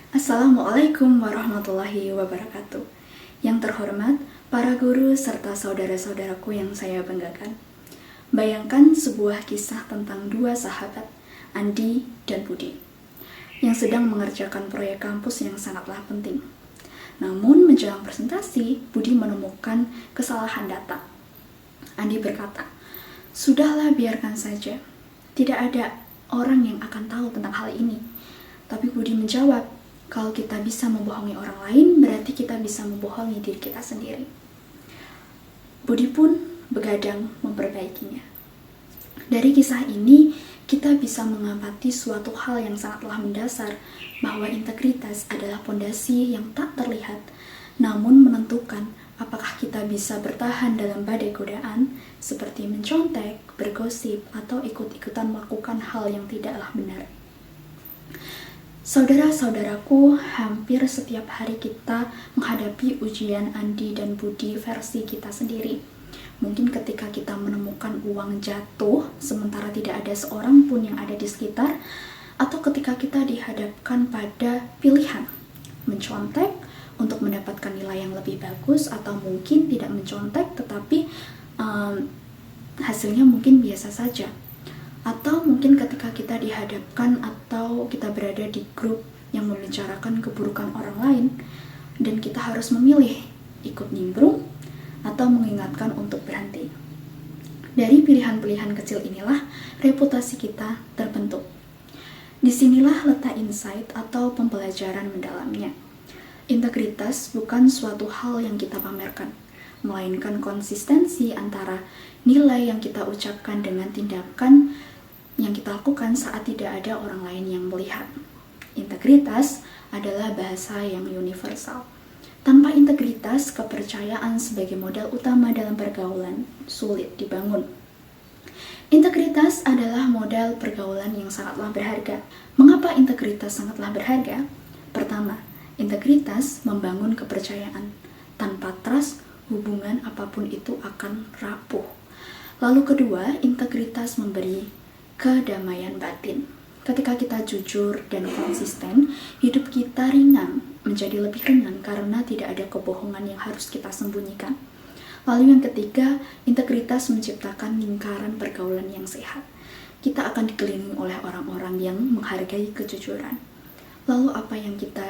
Assalamualaikum warahmatullahi wabarakatuh. Yang terhormat, para guru serta saudara-saudaraku yang saya banggakan. Bayangkan sebuah kisah tentang dua sahabat, Andi dan Budi, yang sedang mengerjakan proyek kampus yang sangatlah penting. Namun menjelang presentasi, Budi menemukan kesalahan data. Andi berkata, "Sudahlah, biarkan saja. Tidak ada orang yang akan tahu tentang hal ini." Tapi Budi menjawab, kalau kita bisa membohongi orang lain, berarti kita bisa membohongi diri kita sendiri. Budi pun begadang memperbaikinya. Dari kisah ini, kita bisa mengamati suatu hal yang sangatlah mendasar, bahwa integritas adalah fondasi yang tak terlihat, namun menentukan apakah kita bisa bertahan dalam badai godaan, seperti mencontek, bergosip, atau ikut-ikutan melakukan hal yang tidaklah benar. Saudara-saudaraku, hampir setiap hari kita menghadapi ujian Andi dan Budi versi kita sendiri. Mungkin ketika kita menemukan uang jatuh, sementara tidak ada seorang pun yang ada di sekitar, atau ketika kita dihadapkan pada pilihan, mencontek untuk mendapatkan nilai yang lebih bagus, atau mungkin tidak mencontek tetapi hasilnya mungkin biasa saja. Atau mungkin ketika kita dihadapkan atau kita berada di grup yang membicarakan keburukan orang lain dan kita harus memilih ikut nimbrung atau mengingatkan untuk berhenti. Dari pilihan-pilihan kecil inilah reputasi kita terbentuk. Disinilah letak insight atau pembelajaran mendalamnya. Integritas bukan suatu hal yang kita pamerkan, melainkan konsistensi antara nilai yang kita ucapkan dengan tindakan yang kita lakukan saat tidak ada orang lain yang melihat. Integritas adalah bahasa yang universal. Tanpa integritas, kepercayaan sebagai modal utama dalam pergaulan sulit dibangun. Integritas adalah modal pergaulan yang sangatlah berharga. Mengapa integritas sangatlah berharga? Pertama, integritas membangun kepercayaan. Tanpa trust, hubungan apapun itu akan rapuh. Lalu kedua, integritas memberi kedamaian batin. Ketika kita jujur dan konsisten, hidup kita ringan, menjadi lebih ringan karena tidak ada kebohongan yang harus kita sembunyikan. Lalu yang ketiga, integritas menciptakan lingkaran pergaulan yang sehat. Kita akan dikelilingi oleh orang-orang yang menghargai kejujuran. Lalu apa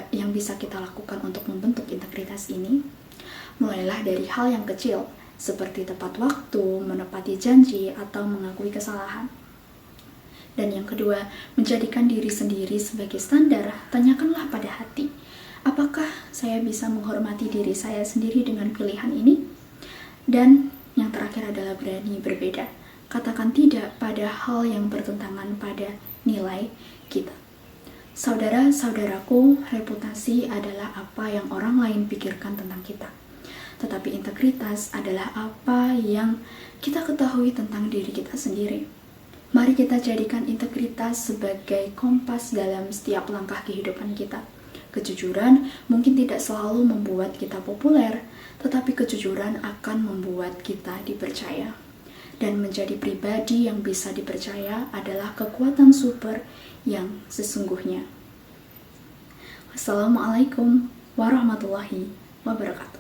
yang bisa kita lakukan untuk membentuk integritas ini? Mulailah dari hal yang kecil, seperti tepat waktu, menepati janji, atau mengakui kesalahan. Dan yang kedua, menjadikan diri sendiri sebagai standar. Tanyakanlah pada hati, apakah saya bisa menghormati diri saya sendiri dengan pilihan ini? Dan yang terakhir adalah berani berbeda. Katakan tidak pada hal yang bertentangan pada nilai kita. Saudara-saudaraku, reputasi adalah apa yang orang lain pikirkan tentang kita. Tetapi integritas adalah apa yang kita ketahui tentang diri kita sendiri. Mari kita jadikan integritas sebagai kompas dalam setiap langkah kehidupan kita. Kejujuran mungkin tidak selalu membuat kita populer, tetapi kejujuran akan membuat kita dipercaya. Dan menjadi pribadi yang bisa dipercaya adalah kekuatan super yang sesungguhnya. Wassalamualaikum warahmatullahi wabarakatuh.